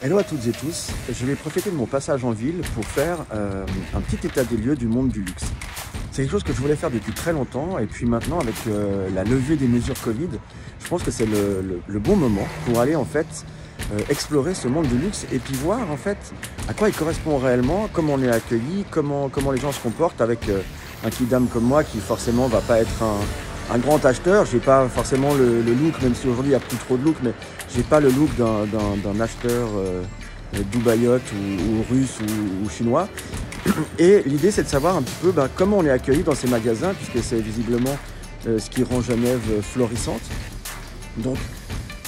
Hello à toutes et tous, je vais profiter de mon passage en ville pour faire un petit état des lieux du monde du luxe. C'est quelque chose que je voulais faire depuis très longtemps et puis maintenant avec la levée des mesures Covid, je pense que c'est le bon moment pour aller en fait explorer ce monde du luxe et puis voir en fait à quoi il correspond réellement, comment on est accueilli, comment les gens se comportent avec un kidam comme moi qui forcément va pas être un grand acheteur. J'ai pas forcément le look, même si aujourd'hui il n'y a plus trop de look, mais j'ai pas le look d'un acheteur dubaïote ou russe ou chinois. Et l'idée c'est de savoir un petit peu comment on est accueilli dans ces magasins, puisque c'est visiblement ce qui rend Genève florissante. Donc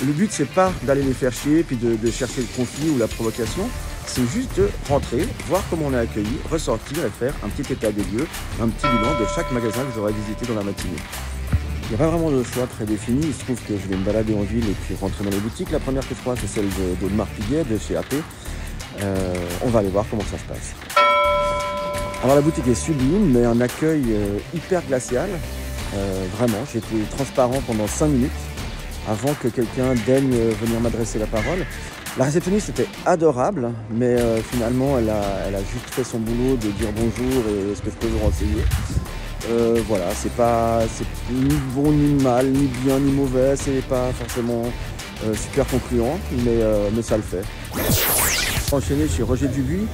le but c'est pas d'aller les faire chier puis de chercher le conflit ou la provocation, c'est juste de rentrer, voir comment on est accueilli, ressortir et faire un petit état des lieux, un petit bilan de chaque magasin que j'aurai visité dans la matinée. Il n'y a pas vraiment de choix très défini, il se trouve que je vais me balader en ville et puis rentrer dans les boutiques. La première que je crois c'est celle de Marpiguet, de chez AP. On va aller voir comment ça se passe. Alors la boutique est sublime, mais un accueil hyper glacial. Vraiment, j'ai été transparent pendant 5 minutes avant que quelqu'un daigne venir m'adresser la parole. La réceptionniste était adorable, mais finalement elle a juste fait son boulot de dire bonjour et est-ce que je peux vous renseigner. Voilà, c'est ni bon ni mal, ni bien ni mauvais, c'est pas forcément super concluant, mais ça le fait. Enchaîné chez Roger Dubuis.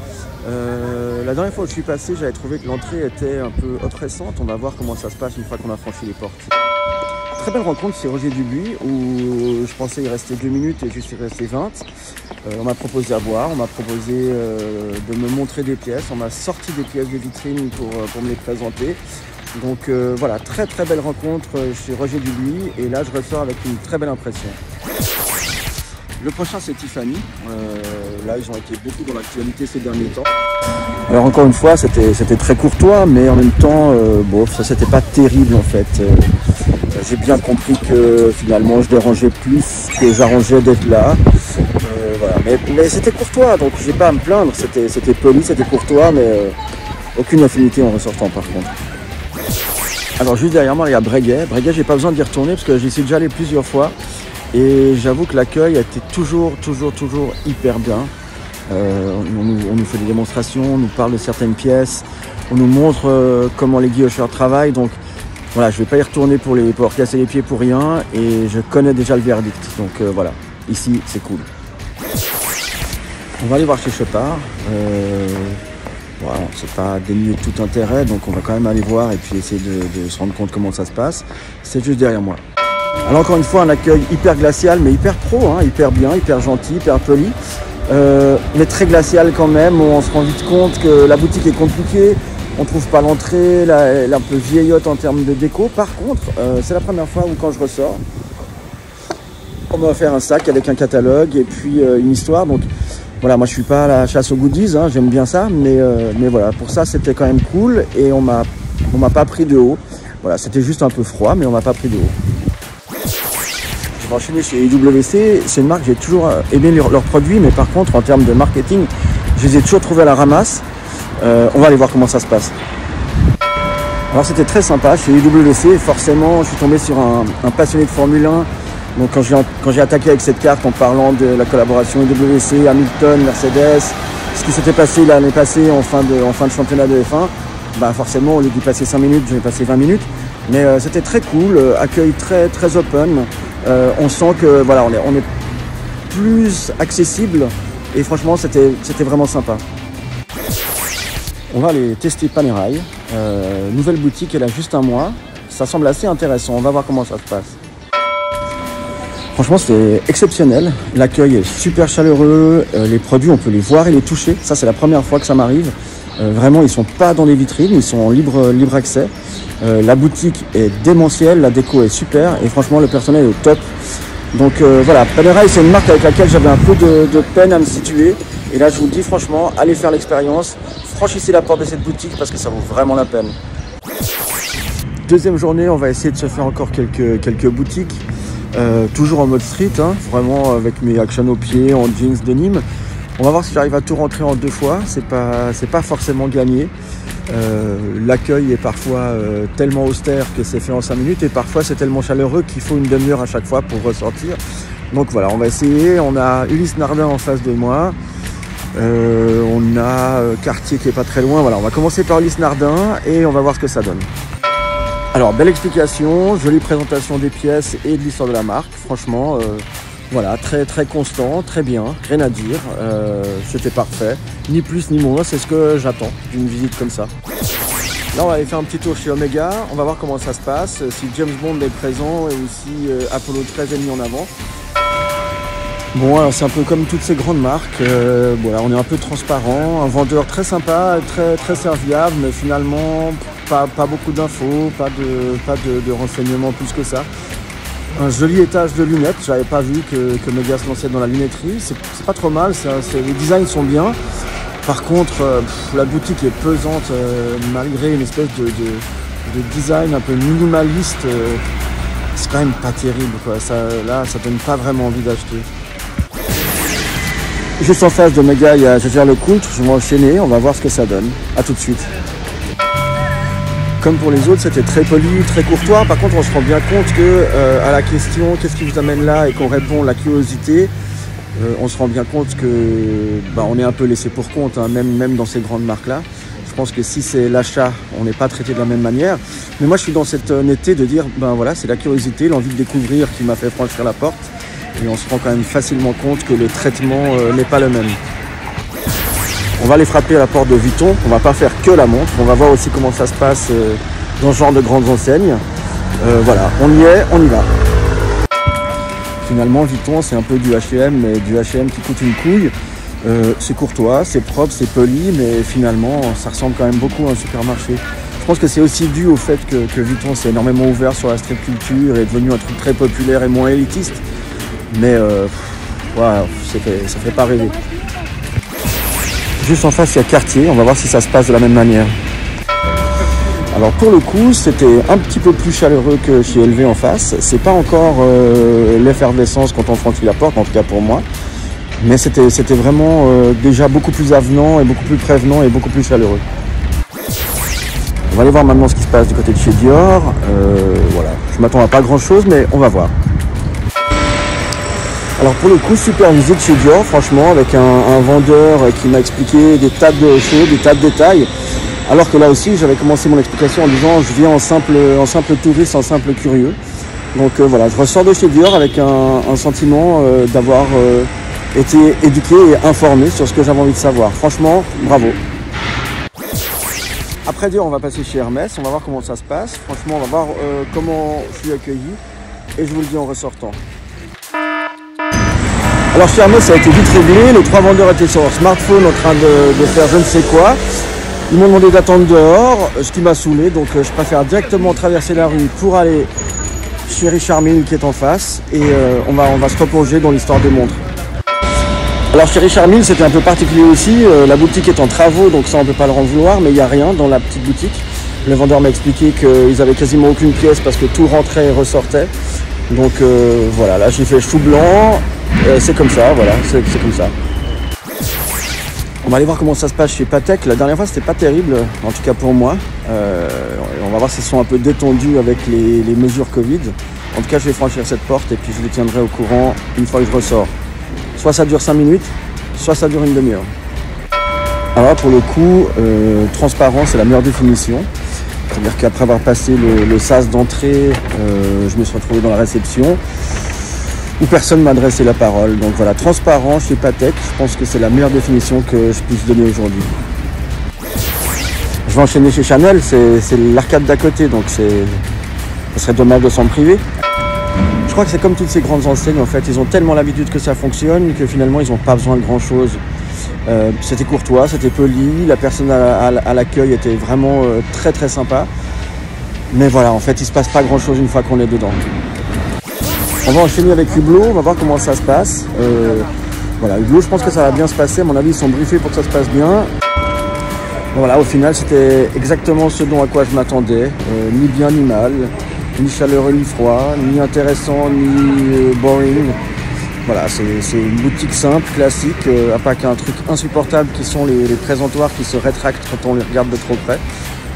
La dernière fois où je suis passé, j'avais trouvé que l'entrée était un peu oppressante. On va voir comment ça se passe une fois qu'on a franchi les portes. Très belle rencontre chez Roger Dubuis où je pensais y rester 2 minutes et je suis resté 20. On m'a proposé à boire, on m'a proposé de me montrer des pièces, on m'a sorti des pièces de vitrine pour me les présenter. Donc voilà, très belle rencontre chez Roger Dubuis et là je ressors avec une très belle impression. Le prochain c'est Tiffany, là ils ont été beaucoup dans l'actualité ces derniers temps. Alors encore une fois c'était très courtois mais en même temps ça c'était pas terrible en fait. J'ai bien compris que finalement je dérangeais plus que j'arrangeais d'être là. Voilà. Mais c'était courtois donc j'ai pas à me plaindre, c'était poli, c'était courtois mais aucune affinité en ressortant par contre. Alors juste derrière moi il y a Breguet. Breguet j'ai pas besoin d'y retourner parce que j'y suis déjà allé plusieurs fois. Et j'avoue que l'accueil a été toujours hyper bien. On nous fait des démonstrations, on nous parle de certaines pièces, on nous montre comment les guillocheurs travaillent. Donc voilà, je ne vais pas y retourner pour casser les pieds pour rien et je connais déjà le verdict. Donc voilà, ici c'est cool. On va aller voir chez Chopard. Voilà, c'est pas dénué de tout intérêt, donc on va quand même aller voir et puis essayer de se rendre compte comment ça se passe. C'est juste derrière moi. Alors encore une fois un accueil hyper glacial mais hyper pro, hein, hyper bien, hyper gentil, hyper poli, mais très glacial quand même. On se rend vite compte que la boutique est compliquée, on ne trouve pas l'entrée, elle est un peu vieillotte en termes de déco. Par contre, c'est la première fois où quand je ressors, on m'a offert un sac avec un catalogue et puis une histoire. Donc voilà, moi je suis pas à la chasse aux goodies, hein, j'aime bien ça, mais voilà, pour ça c'était quand même cool et on m'a pas pris de haut. Voilà, c'était juste un peu froid mais on m'a pas pris de haut. Je vais enchaîner chez IWC, c'est une marque que j'ai toujours aimé leurs produits, mais par contre en termes de marketing, je les ai toujours trouvés à la ramasse. On va aller voir comment ça se passe. Alors c'était très sympa chez IWC, forcément je suis tombé sur un passionné de Formule 1. Donc quand j'ai attaqué avec cette carte en parlant de la collaboration IWC, Hamilton, Mercedes, ce qui s'était passé l'année passée en fin de championnat de F1, forcément au lieu d'y passer 5 minutes, j'en ai passé 20 minutes. Mais c'était très cool, accueil très open. On sent que voilà, on est plus accessible et franchement c'était vraiment sympa. On va aller tester Panerai, nouvelle boutique, elle a juste 1 mois. Ça semble assez intéressant, on va voir comment ça se passe. Franchement c'était exceptionnel, l'accueil est super chaleureux, les produits on peut les voir et les toucher, ça c'est la première fois que ça m'arrive. Vraiment ils sont pas dans les vitrines, ils sont en libre accès. La boutique est démentielle, la déco est super et franchement le personnel est au top. Donc voilà, Panerai c'est une marque avec laquelle j'avais un peu de peine à me situer. Et là je vous le dis franchement, allez faire l'expérience, franchissez la porte de cette boutique parce que ça vaut vraiment la peine. Deuxième journée, on va essayer de se faire encore quelques boutiques. Toujours en mode street, hein, vraiment avec mes actions aux pieds, en jeans de Nîmes. On va voir si j'arrive à tout rentrer en 2 fois, c'est pas forcément gagné. L'accueil est parfois tellement austère que c'est fait en 5 minutes et parfois c'est tellement chaleureux qu'il faut une demi-heure à chaque fois pour ressortir. Donc voilà, on va essayer. On a Ulysse Nardin en face de moi. On a Cartier qui est pas très loin. Voilà, on va commencer par Ulysse Nardin et on va voir ce que ça donne. Alors, belle explication, jolie présentation des pièces et de l'histoire de la marque. Franchement, voilà, très constant, très bien, rien à dire. C'était parfait, ni plus ni moins, c'est ce que j'attends d'une visite comme ça. Là, on va aller faire un petit tour chez Omega. On va voir comment ça se passe, si James Bond est présent et aussi Apollo 13 est mis en avant. Bon, alors c'est un peu comme toutes ces grandes marques. Voilà, on est un peu transparent, un vendeur très sympa, très serviable, mais finalement pas beaucoup d'infos, pas de renseignements plus que ça. Un joli étage de lunettes, j'avais pas vu que Omega se lançait dans la lunetterie. C'est pas trop mal, les designs sont bien. Par contre, la boutique est pesante malgré une espèce de design un peu minimaliste. C'est quand même pas terrible, quoi. Là, ça donne pas vraiment envie d'acheter. Juste en face d'Omega, il y a Jaeger-LeCoultre. Je vais enchaîner, on va voir ce que ça donne. A tout de suite. Comme pour les autres, c'était très poli, très courtois. Par contre, on se rend bien compte que à la question qu'est-ce qui vous amène là et qu'on répond la curiosité, on se rend bien compte que on est un peu laissé pour compte, hein, même dans ces grandes marques-là. Je pense que si c'est l'achat, on n'est pas traité de la même manière. Mais moi, je suis dans cette honnêteté de dire, voilà, c'est la curiosité, l'envie de découvrir qui m'a fait franchir la porte. Et on se rend quand même facilement compte que le traitement n'est pas le même. On va aller frapper à la porte de Vuitton. On va pas faire que la montre. On va voir aussi comment ça se passe dans ce genre de grandes enseignes. Voilà, on y est, on y va. Finalement, Vuitton, c'est un peu du H&M, mais du H&M qui coûte une couille. C'est courtois, c'est propre, c'est poli, mais finalement, ça ressemble quand même beaucoup à un supermarché. Je pense que c'est aussi dû au fait que Vuitton s'est énormément ouvert sur la street culture et est devenu un truc très populaire et moins élitiste. Mais wow, ça fait pas rêver. Juste en face, il y a Cartier. On va voir si ça se passe de la même manière. Alors pour le coup, c'était un petit peu plus chaleureux que chez LV en face. C'est pas encore l'effervescence quand on franchit la porte, en tout cas pour moi. Mais c'était vraiment déjà beaucoup plus avenant et beaucoup plus prévenant et beaucoup plus chaleureux. On va aller voir maintenant ce qui se passe du côté de chez Dior. Voilà, je m'attends à pas grand chose, mais on va voir. Alors pour le coup, super visite chez Dior, franchement, avec un vendeur qui m'a expliqué des tas de choses, des tas de détails. Alors que là aussi, j'avais commencé mon explication en disant je viens en simple touriste, en simple curieux. Donc voilà, je ressors de chez Dior avec un sentiment d'avoir été éduqué et informé sur ce que j'avais envie de savoir. Franchement, bravo. Après Dior, on va passer chez Hermès, on va voir comment ça se passe. Franchement, on va voir comment je suis accueilli. Et je vous le dis en ressortant. Alors chez Hermès, ça a été vite réglé. Les trois vendeurs étaient sur leur smartphone en train de faire je ne sais quoi. Ils m'ont demandé d'attendre dehors, ce qui m'a saoulé. Donc je préfère directement traverser la rue pour aller chez Richard Mille qui est en face. Et on va se replonger dans l'histoire des montres. Alors chez Richard Mille, c'était un peu particulier aussi. La boutique est en travaux, donc ça on ne peut pas leur en vouloir. Mais il n'y a rien dans la petite boutique. Le vendeur m'a expliqué qu'ils n'avaient quasiment aucune pièce parce que tout rentrait et ressortait. Donc voilà, là j'ai fait chou blanc. C'est comme ça, voilà, c'est comme ça. On va aller voir comment ça se passe chez Patek. La dernière fois, c'était pas terrible, en tout cas pour moi. On va voir s'ils sont un peu détendus avec les mesures Covid. En tout cas, je vais franchir cette porte et puis je les tiendrai au courant une fois que je ressors. Soit ça dure 5 minutes, soit ça dure une demi-heure. Alors là, pour le coup, transparent, c'est la meilleure définition. C'est-à-dire qu'après avoir passé le sas d'entrée, je me suis retrouvé dans la réception où personne m'a adressé la parole. Donc voilà, transparent chez Patek, je pense que c'est la meilleure définition que je puisse donner aujourd'hui. Je vais enchaîner chez Chanel, c'est l'arcade d'à côté, donc ce serait dommage de s'en priver. Je crois que c'est comme toutes ces grandes enseignes, en fait, ils ont tellement l'habitude que ça fonctionne que finalement ils n'ont pas besoin de grand chose. C'était courtois, c'était poli, la personne à l'accueil était vraiment très sympa. Mais voilà, en fait, il ne se passe pas grand chose une fois qu'on est dedans. On va enchaîner avec Hublot, on va voir comment ça se passe. Voilà, Hublot, je pense que ça va bien se passer. À mon avis, ils sont briefés pour que ça se passe bien. Voilà, au final, c'était exactement ce dont à quoi je m'attendais. Ni bien ni mal, ni chaleureux ni froid, ni intéressant ni boring. Voilà, c'est une boutique simple, classique, à part qu'un truc insupportable qui sont les présentoirs qui se rétractent quand on les regarde de trop près.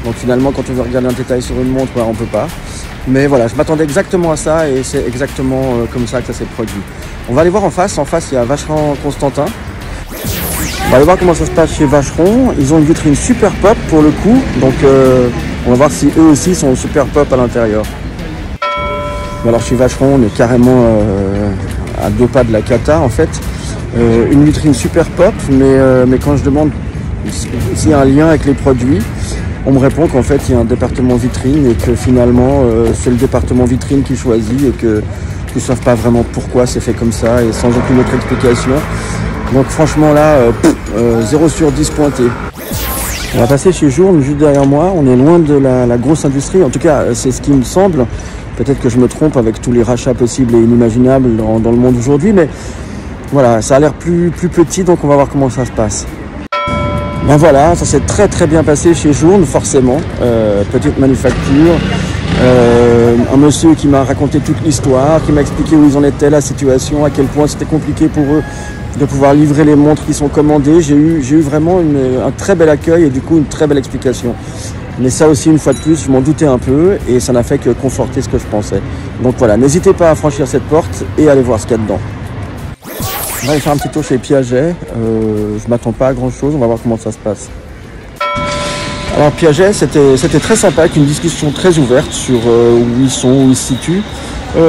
Donc finalement, quand on veut regarder un détail sur une montre, on ne peut pas. Mais voilà, je m'attendais exactement à ça et c'est exactement comme ça que ça s'est produit. On va aller voir en face. En face, il y a Vacheron Constantin. On va aller voir comment ça se passe chez Vacheron. Ils ont une vitrine super pop pour le coup. Donc on va voir si eux aussi sont super pop à l'intérieur. Alors chez Vacheron, on est carrément à 2 pas de la Cata en fait. Une vitrine super pop, mais quand je demande s'il y a un lien avec les produits, on me répond qu'en fait il y a un département vitrine et que finalement c'est le département vitrine qui choisit et qu'ils ne savent pas vraiment pourquoi c'est fait comme ça et sans aucune autre explication. Donc franchement là, 0 sur 10 pointé. On va passer chez Journe, juste derrière moi. On est loin de la grosse industrie, en tout cas c'est ce qui me semble. Peut-être que je me trompe avec tous les rachats possibles et inimaginables dans le monde aujourd'hui, mais voilà, ça a l'air plus petit, donc on va voir comment ça se passe. Ben voilà, ça s'est très très bien passé chez Journe, forcément. Petite manufacture, un monsieur qui m'a raconté toute l'histoire, qui m'a expliqué où ils en étaient, la situation, à quel point c'était compliqué pour eux de pouvoir livrer les montres qui sont commandées. J'ai eu vraiment un très bel accueil et du coup une très belle explication. Mais ça aussi, une fois de plus, je m'en doutais un peu et ça n'a fait que conforter ce que je pensais. Donc voilà, n'hésitez pas à franchir cette porte et à aller voir ce qu'il y a dedans. On va aller faire un petit tour chez Piaget. Je m'attends pas à grand chose, on va voir comment ça se passe. Alors Piaget, c'était très sympa, avec une discussion très ouverte sur où ils sont, où ils se situent.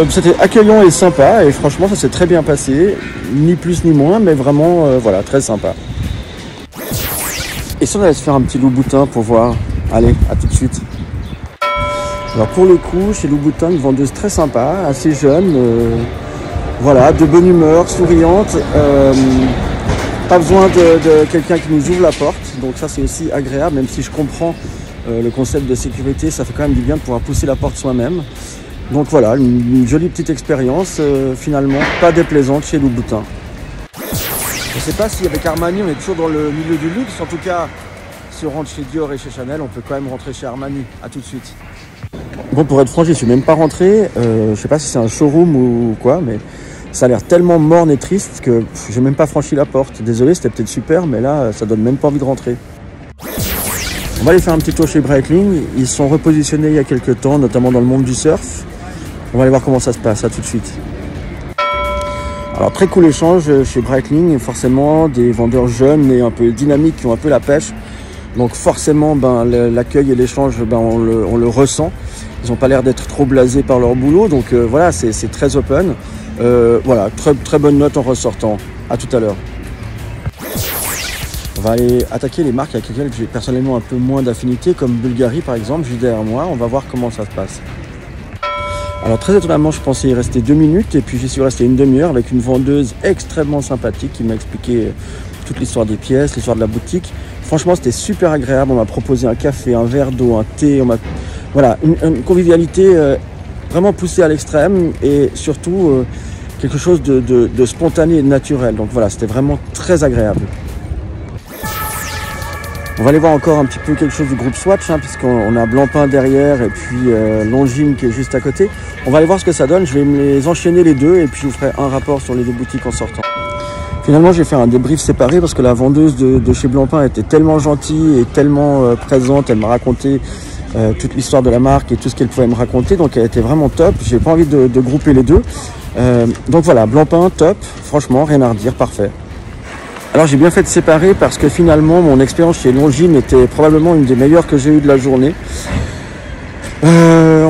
C'était accueillant et sympa et franchement ça s'est très bien passé, ni plus ni moins, mais vraiment voilà, très sympa. Et si on allait se faire un petit Louboutin pour voir? Allez, à tout de suite. Alors pour le coup, chez Louboutin, une vendeuse très sympa, assez jeune, voilà, de bonne humeur, souriante. Pas besoin de quelqu'un qui nous ouvre la porte, donc ça c'est aussi agréable, même si je comprends le concept de sécurité, ça fait quand même du bien de pouvoir pousser la porte soi-même. Donc voilà, une jolie petite expérience, finalement pas déplaisante chez Louboutin. Je ne sais pas si avec Armani on est toujours dans le milieu du luxe, en tout cas si on rentre chez Dior et chez Chanel, on peut quand même rentrer chez Armani. À tout de suite. Bon, pour être franc, je suis même pas rentré, je sais pas si c'est un showroom ou quoi, mais ça a l'air tellement morne et triste que j'ai même pas franchi la porte. Désolé, c'était peut-être super, mais là, ça donne même pas envie de rentrer. On va aller faire un petit tour chez Breitling. Ils sont repositionnés il y a quelques temps, notamment dans le monde du surf. On va aller voir comment ça se passe, à tout de suite. Alors, très cool échange chez Breitling. Forcément, des vendeurs jeunes et un peu dynamiques qui ont un peu la pêche. Donc forcément, l'accueil et l'échange, on le ressent. Ils n'ont pas l'air d'être trop blasés par leur boulot. Donc voilà, c'est très open. Voilà, très bonne note en ressortant. À tout à l'heure. On va aller attaquer les marques avec lesquelles j'ai personnellement un peu moins d'affinité, comme Bulgari par exemple, juste derrière moi. On va voir comment ça se passe. Alors très étonnamment, je pensais y rester 2 minutes et puis j'y suis resté une demi-heure avec une vendeuse extrêmement sympathique qui m'a expliqué toute l'histoire des pièces, l'histoire de la boutique. Franchement, c'était super agréable. On m'a proposé un café, un verre d'eau, un thé. Voilà, une convivialité vraiment poussée à l'extrême et surtout quelque chose de spontané et de naturel. Donc voilà, c'était vraiment très agréable. On va aller voir encore un petit peu quelque chose du groupe Swatch, puisqu'on a Blancpain derrière et puis Longines qui est juste à côté. On va aller voir ce que ça donne. Je vais me les enchaîner les deux et puis je vous ferai un rapport sur les deux boutiques en sortant. Finalement, j'ai fait un débrief séparé parce que la vendeuse de chez Blancpain était tellement gentille et tellement présente. Elle m'a raconté toute l'histoire de la marque et tout ce qu'elle pouvait me raconter. Donc, elle était vraiment top. J'ai pas envie de grouper les deux. Donc voilà, Blancpain, top. Franchement, rien à redire, parfait. Alors, j'ai bien fait de séparer parce que finalement, mon expérience chez Longines était probablement une des meilleures que j'ai eues de la journée.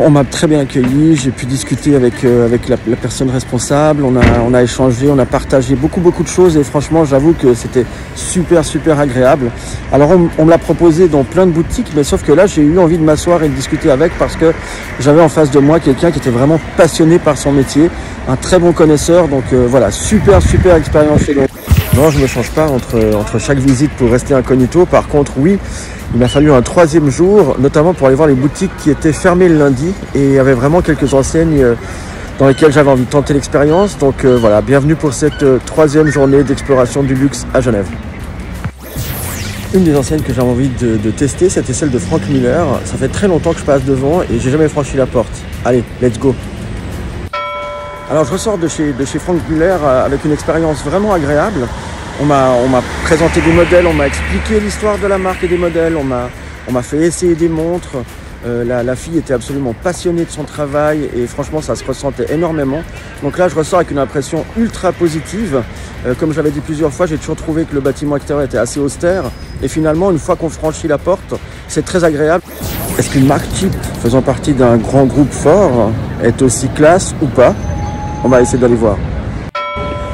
On m'a très bien accueilli, j'ai pu discuter avec la personne responsable, on a échangé, on a partagé beaucoup de choses et franchement j'avoue que c'était super agréable. Alors on me l'a proposé dans plein de boutiques, mais sauf que là j'ai eu envie de m'asseoir et de discuter avec parce que j'avais en face de moi quelqu'un qui était vraiment passionné par son métier, un très bon connaisseur, donc voilà, super expérience chez nous. Non, je ne me change pas entre chaque visite pour rester incognito. Par contre, oui, il m'a fallu un 3e jour, notamment pour aller voir les boutiques qui étaient fermées le lundi. Et il y avait vraiment quelques enseignes dans lesquelles j'avais envie de tenter l'expérience. Donc voilà, bienvenue pour cette 3e journée d'exploration du luxe à Genève. Une des enseignes que j'avais envie de tester, c'était celle de Franck Muller. Ça fait très longtemps que je passe devant et j'ai jamais franchi la porte. Allez, let's go! Alors je ressors de chez Franck Muller avec une expérience vraiment agréable. On m'a présenté des modèles, on m'a expliqué l'histoire de la marque et des modèles, on m'a fait essayer des montres. La fille était absolument passionnée de son travail et franchement ça se ressentait énormément. Donc là je ressors avec une impression ultra positive. Comme je l'avais dit plusieurs fois, j'ai toujours trouvé que le bâtiment extérieur était assez austère et finalement une fois qu'on franchit la porte, c'est très agréable. Est-ce qu'une marque cheap faisant partie d'un grand groupe fort est aussi classe ou pas? On va essayer d'aller voir.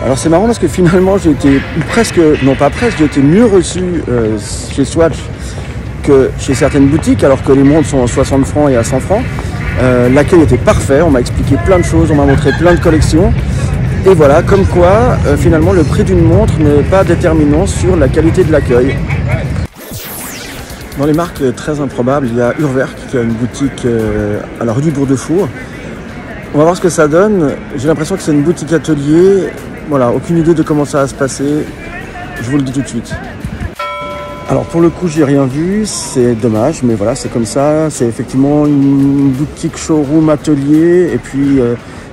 Alors c'est marrant parce que finalement j'ai été presque, non pas presque, j'ai été mieux reçu chez Swatch que chez certaines boutiques, alors que les montres sont à 60 francs et à 100 francs. L'accueil était parfait, on m'a expliqué plein de choses, on m'a montré plein de collections. Et voilà, comme quoi, finalement, le prix d'une montre n'est pas déterminant sur la qualité de l'accueil. Dans les marques très improbables, il y a Urwerk, qui a une boutique à la rue du Bourg-de-Four. On va voir ce que ça donne. J'ai l'impression que c'est une boutique atelier. Voilà, aucune idée de comment ça va se passer. Je vous le dis tout de suite. Alors pour le coup, j'ai rien vu, c'est dommage, mais voilà, c'est comme ça. C'est effectivement une boutique showroom atelier, et puis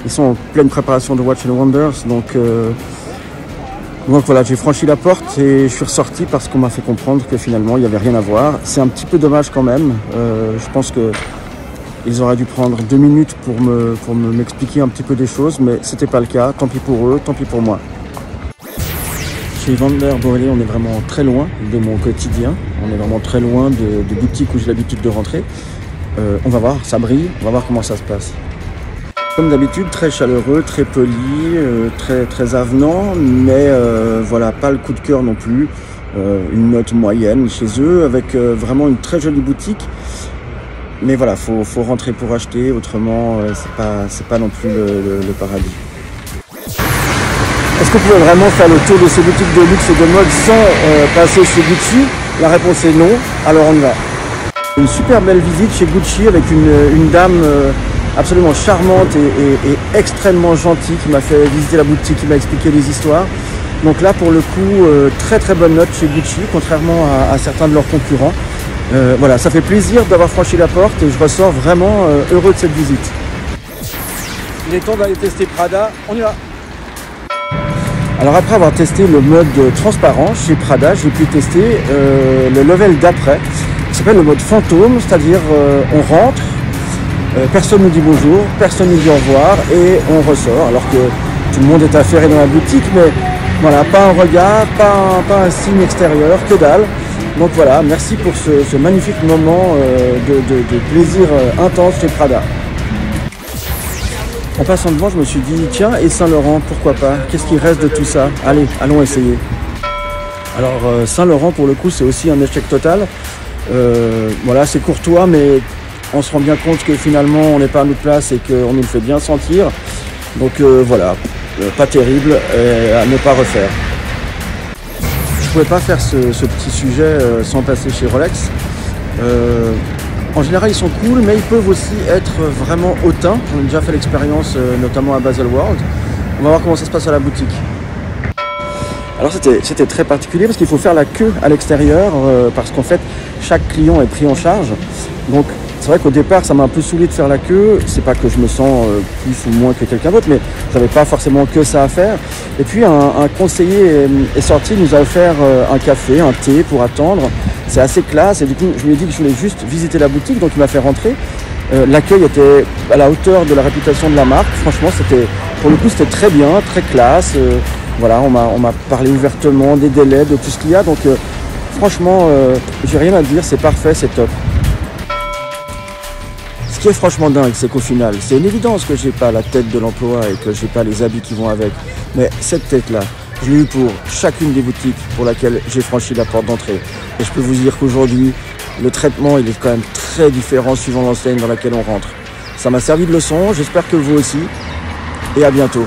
ils sont en pleine préparation de Watches and Wonders, donc voilà, j'ai franchi la porte et je suis ressorti parce qu'on m'a fait comprendre que finalement il n'y avait rien à voir. C'est un petit peu dommage quand même. Je pense que ils auraient dû prendre 2 minutes pour m'expliquer un petit peu des choses, mais c'était pas le cas. Tant pis pour eux, tant pis pour moi. Chez Vander Borrelli, on est vraiment très loin de mon quotidien. On est vraiment très loin de boutiques où j'ai l'habitude de rentrer. On va voir, ça brille, on va voir comment ça se passe. Comme d'habitude, très chaleureux, très poli, très avenant, mais voilà, pas le coup de cœur non plus. Une note moyenne chez eux, avec vraiment une très jolie boutique. Mais voilà, faut rentrer pour acheter, autrement c'est pas non plus le paradis. Est-ce que vous pouvez vraiment faire le tour de ces boutiques de luxe et de mode sans passer chez Gucci? La réponse est non, alors on y va. Une super belle visite chez Gucci avec une dame absolument charmante et extrêmement gentille qui m'a fait visiter la boutique, qui m'a expliqué les histoires. Donc là pour le coup, très bonne note chez Gucci, contrairement à certains de leurs concurrents. Voilà, ça fait plaisir d'avoir franchi la porte et je ressors vraiment heureux de cette visite. Il est temps d'aller tester Prada, on y va. Alors après avoir testé le mode transparent chez Prada, j'ai pu tester le level d'après, qui s'appelle le mode fantôme, c'est-à-dire on rentre, personne ne dit bonjour, personne ne dit au revoir et on ressort, alors que tout le monde est affairé dans la boutique, mais voilà, pas un regard, pas un signe extérieur, que dalle. Donc voilà, merci pour ce magnifique moment de plaisir intense chez Prada. En passant devant, je me suis dit, tiens, et Saint-Laurent, pourquoi pas? Qu'est-ce qui reste de tout ça? Allez, allons essayer. Alors, Saint-Laurent, pour le coup, c'est aussi un échec total. Voilà, c'est courtois, mais on se rend bien compte que finalement, on n'est pas à notre place et qu'on nous le fait bien sentir. Donc voilà, pas terrible, à ne pas refaire. Je ne pouvais pas faire ce petit sujet sans passer chez Rolex. En général, ils sont cool, mais ils peuvent aussi être vraiment hautains. On a déjà fait l'expérience, notamment à Baselworld. On va voir comment ça se passe à la boutique. Alors c'était très particulier parce qu'il faut faire la queue à l'extérieur parce qu'en fait, chaque client est pris en charge. Donc c'est vrai qu'au départ, ça m'a un peu saoulé de faire la queue. C'est pas que je me sens plus ou moins que quelqu'un d'autre, mais j'avais pas forcément que ça à faire. Et puis un conseiller est sorti, nous a offert un café, un thé pour attendre. C'est assez classe et du coup je lui ai dit que je voulais juste visiter la boutique, donc il m'a fait rentrer. L'accueil était à la hauteur de la réputation de la marque. Franchement, pour le coup c'était très bien, très classe. Voilà, on m'a parlé ouvertement des délais, de tout ce qu'il y a. Donc franchement, j'ai rien à dire, c'est parfait, c'est top. Ce qui est franchement dingue, c'est qu'au final, c'est une évidence que j'ai pas la tête de l'emploi et que j'ai pas les habits qui vont avec. Mais cette tête-là, je l'ai eu pour chacune des boutiques pour laquelle j'ai franchi la porte d'entrée. Et je peux vous dire qu'aujourd'hui, le traitement, il est quand même très différent suivant l'enseigne dans laquelle on rentre. Ça m'a servi de leçon, j'espère que vous aussi. Et à bientôt.